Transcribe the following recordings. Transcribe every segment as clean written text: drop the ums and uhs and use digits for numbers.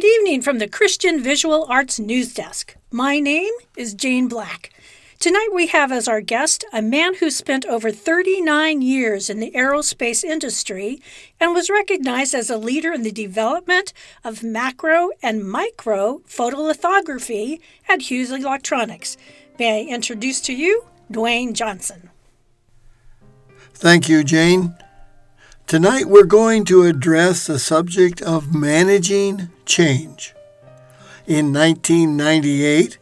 Good evening from the Christian Visual Arts News Desk. My name is Jane Black. Tonight we have as our guest a man who spent over 39 years in the aerospace industry and was recognized as a leader in the development of macro and micro photolithography at Hughes Electronics. May I introduce to you Duane Johnson. Thank you, Jane. Tonight we're going to address the subject of managing change. In 1998,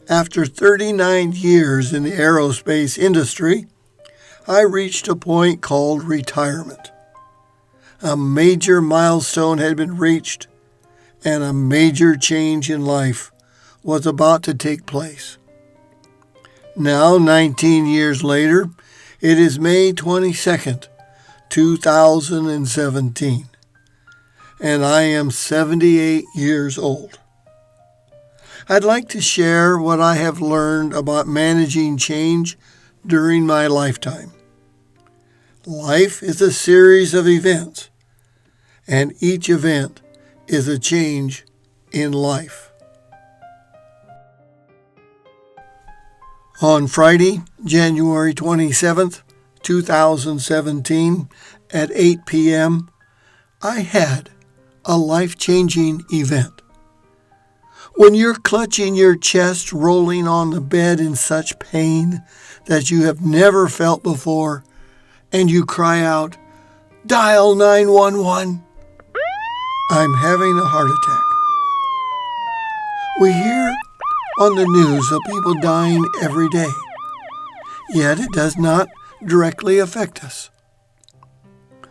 after 39 years in the aerospace industry, I reached a point called retirement. A major milestone had been reached, and a major change in life was about to take place. Now, 19 years later, it is May 22nd, 2017, and I am 78 years old. I'd like to share what I have learned about managing change during my lifetime. Life is a series of events, and each event is a change in life. On Friday, January 27th, 2017, at 8 p.m., I had a life-changing event. When you're clutching your chest, rolling on the bed in such pain that you have never felt before, and you cry out, "Dial 911, I'm having a heart attack." We hear on the news of people dying every day, yet it does not directly affect us.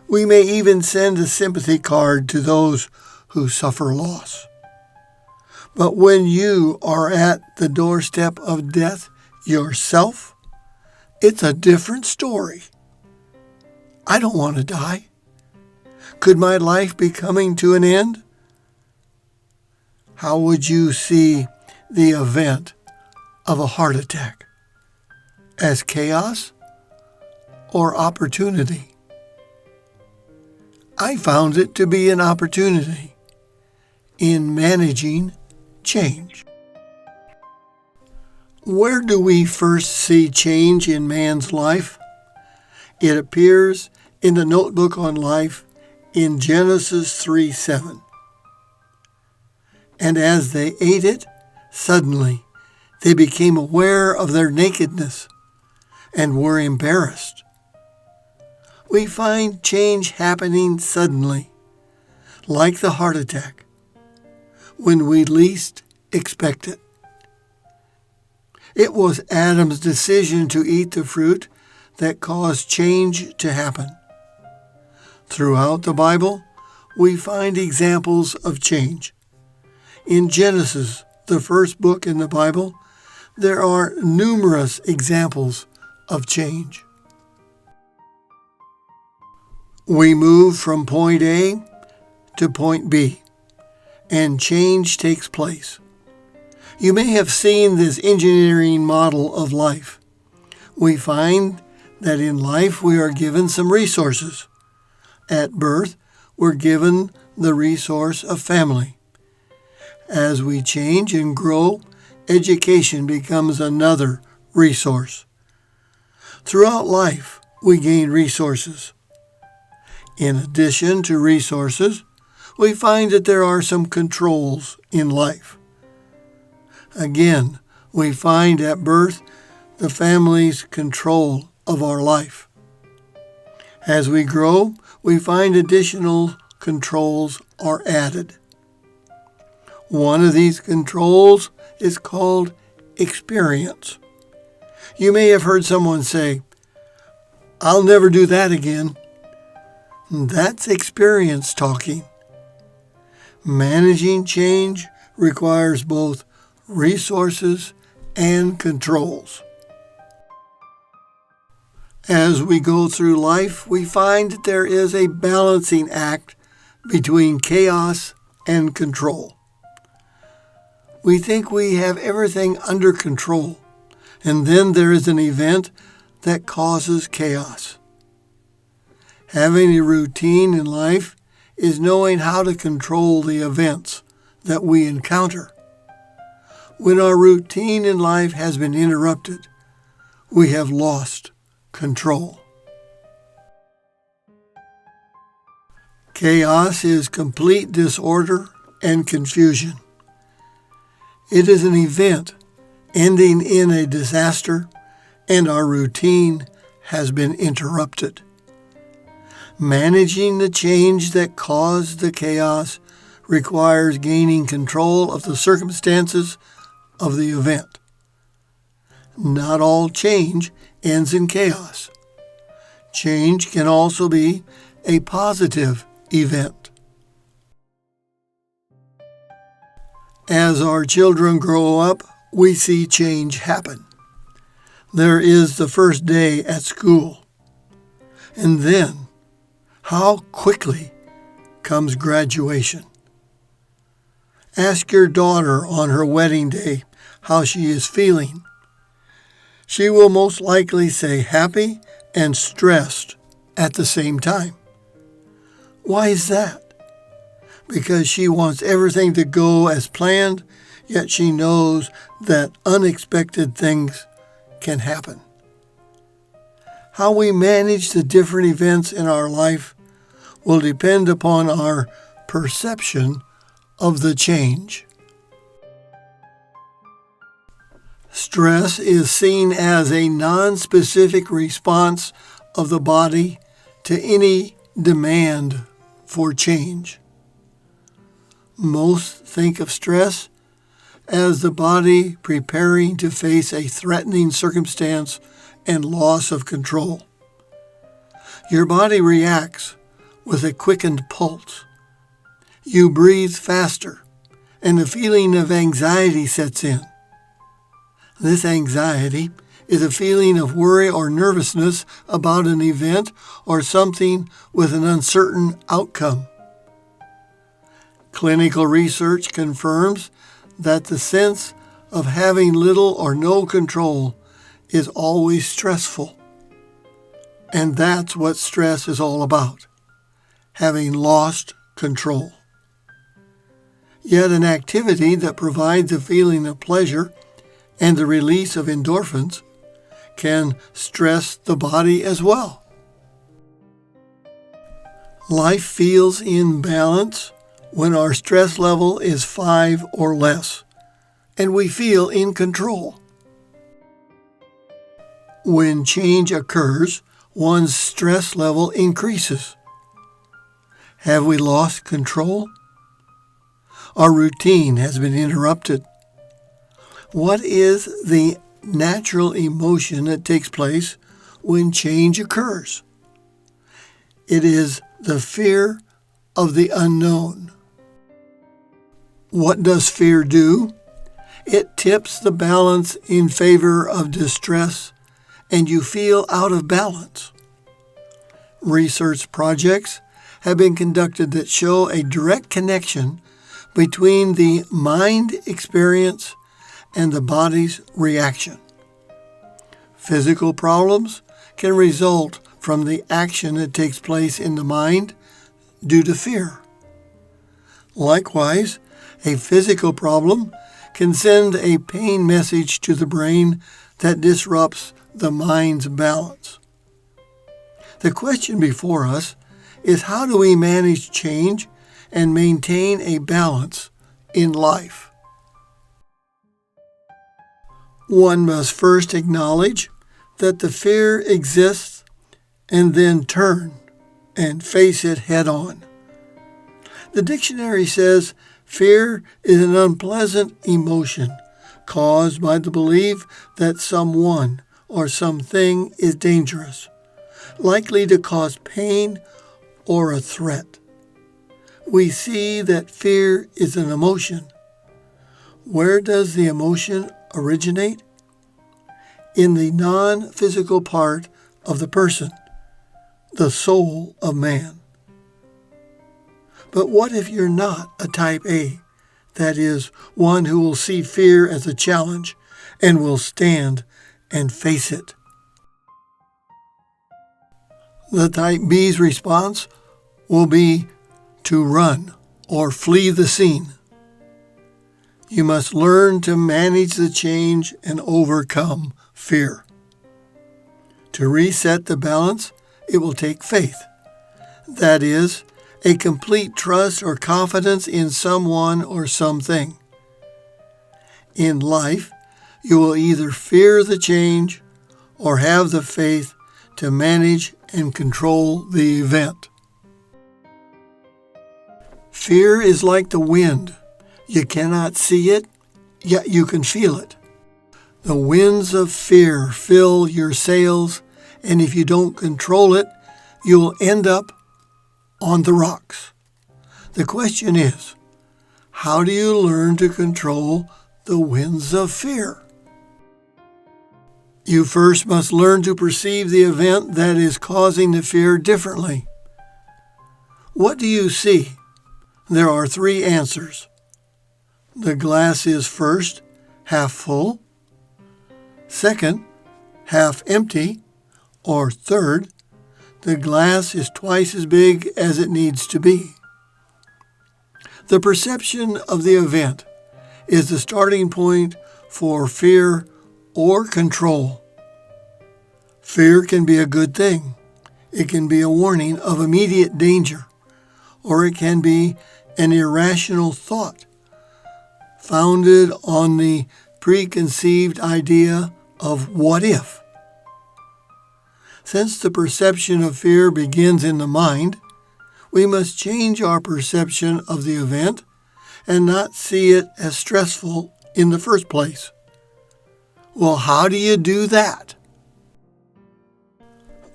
We may even send a sympathy card to those who suffer loss. But when you are at the doorstep of death yourself, it's a different story. I don't want to die. Could my life be coming to an end? How would you see the event of a heart attack? As chaos or opportunity? I found it to be an opportunity in managing change. Where do we first see change in man's life? It appears in the Notebook on Life in Genesis 3:7. And as they ate it, suddenly they became aware of their nakedness and were embarrassed. We find change happening suddenly, like the heart attack, when we least expect it. It was Adam's decision to eat the fruit that caused change to happen. Throughout the Bible, we find examples of change. In Genesis, the first book in the Bible, there are numerous examples of change. We move from point A to point B, and change takes place. You may have seen this engineering model of life. We find that in life we are given some resources. At birth, we're given the resource of family. As we change and grow, education becomes another resource. Throughout life, we gain resources. In addition to resources, we find that there are some controls in life. Again, we find at birth the family's control of our life. As we grow, we find additional controls are added. One of these controls is called experience. You may have heard someone say, "I'll never do that again." That's experience talking. Managing change requires both resources and controls. As we go through life, we find that there is a balancing act between chaos and control. We think we have everything under control, and then there is an event that causes chaos. Having a routine in life is knowing how to control the events that we encounter. When our routine in life has been interrupted, we have lost control. Chaos is complete disorder and confusion. It is an event ending in a disaster, and our routine has been interrupted. Managing the change that caused the chaos requires gaining control of the circumstances of the event. Not all change ends in chaos. Change can also be a positive event. As our children grow up, we see change happen. There is the first day at school, and then how quickly comes graduation. Ask your daughter on her wedding day how she is feeling. She will most likely say happy and stressed at the same time. Why is that? Because she wants everything to go as planned, yet she knows that unexpected things can happen. How we manage the different events in our life will depend upon our perception of the change. Stress is seen as a non-specific response of the body to any demand for change. Most think of stress as the body preparing to face a threatening circumstance and loss of control. Your body reacts with a quickened pulse. You breathe faster, and a feeling of anxiety sets in. This anxiety is a feeling of worry or nervousness about an event or something with an uncertain outcome. Clinical research confirms that the sense of having little or no control is always stressful. And that's what stress is all about, having lost control. Yet an activity that provides a feeling of pleasure and the release of endorphins can stress the body as well. Life feels in balance when our stress level is 5 or less, and we feel in control. When change occurs, one's stress level increases. Have we lost control? Our routine has been interrupted. What is the natural emotion that takes place when change occurs? It is the fear of the unknown. What does fear do? It tips the balance in favor of distress, and you feel out of balance. Research projects have been conducted that show a direct connection between the mind experience and the body's reaction. Physical problems can result from the action that takes place in the mind due to fear. Likewise, a physical problem can send a pain message to the brain that disrupts the mind's balance. The question before us is, how do we manage change and maintain a balance in life? One must first acknowledge that the fear exists and then turn and face it head on. The dictionary says fear is an unpleasant emotion caused by the belief that someone or something is dangerous, likely to cause pain or a threat. We see that fear is an emotion. Where does the emotion originate? In the non-physical part of the person, the soul of man. But what if you're not a type A? That is, one who will see fear as a challenge and will stand and face it. The type B's response will be to run or flee the scene. You must learn to manage the change and overcome fear. To reset the balance, it will take faith. That is, a complete trust or confidence in someone or something. In life, you will either fear the change or have the faith to manage and control the event. Fear is like the wind. You cannot see it, yet you can feel it. The winds of fear fill your sails, and if you don't control it, you'll end up on the rocks. The question is, how do you learn to control the winds of fear? You first must learn to perceive the event that is causing the fear differently. What do you see? There are 3 answers. The glass is first, half full. Second, half empty. Or third, the glass is twice as big as it needs to be. The perception of the event is the starting point for fear or control. Fear can be a good thing. It can be a warning of immediate danger, or it can be an irrational thought founded on the preconceived idea of what if. Since the perception of fear begins in the mind, we must change our perception of the event and not see it as stressful in the first place. Well, how do you do that?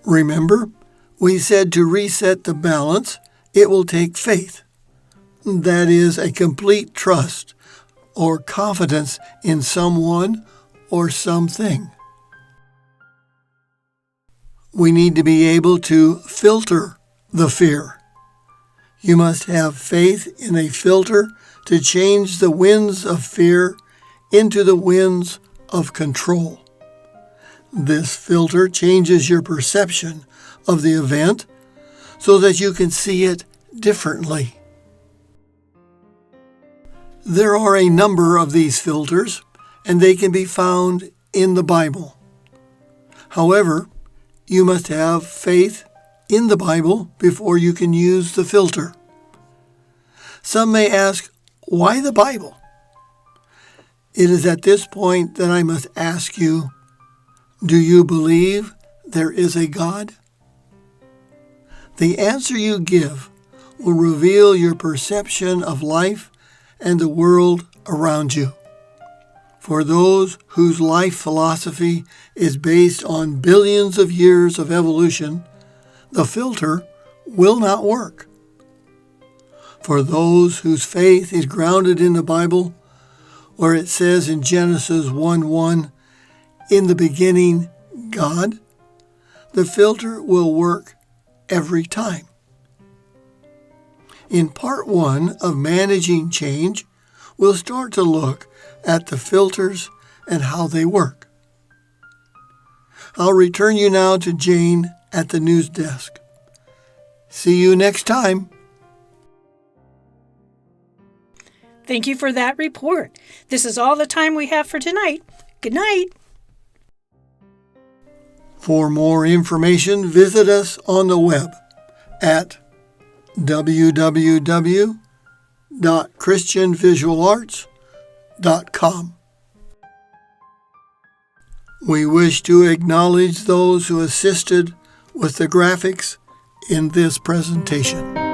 Remember, we said to reset the balance, it will take faith. That is, a complete trust or confidence in someone or something. We need to be able to filter the fear. You must have faith in a filter to change the winds of fear into the winds of control. This filter changes your perception of the event so that you can see it differently. There are a number of these filters, and they can be found in the Bible. However, you must have faith in the Bible before you can use the filter. Some may ask, why the Bible? It is at this point that I must ask you, do you believe there is a God? The answer you give will reveal your perception of life and the world around you. For those whose life philosophy is based on billions of years of evolution, the filter will not work. For those whose faith is grounded in the Bible, where it says in Genesis 1:1, "In the beginning, God," the filter will work every time. In part 1 of Managing Change, we'll start to look at the filters and how they work. I'll return you now to Jane at the news desk. See you next time. Thank you for that report. This is all the time we have for tonight. Good night. For more information, visit us on the web at www.christianvisualarts.com. We wish to acknowledge those who assisted with the graphics in this presentation.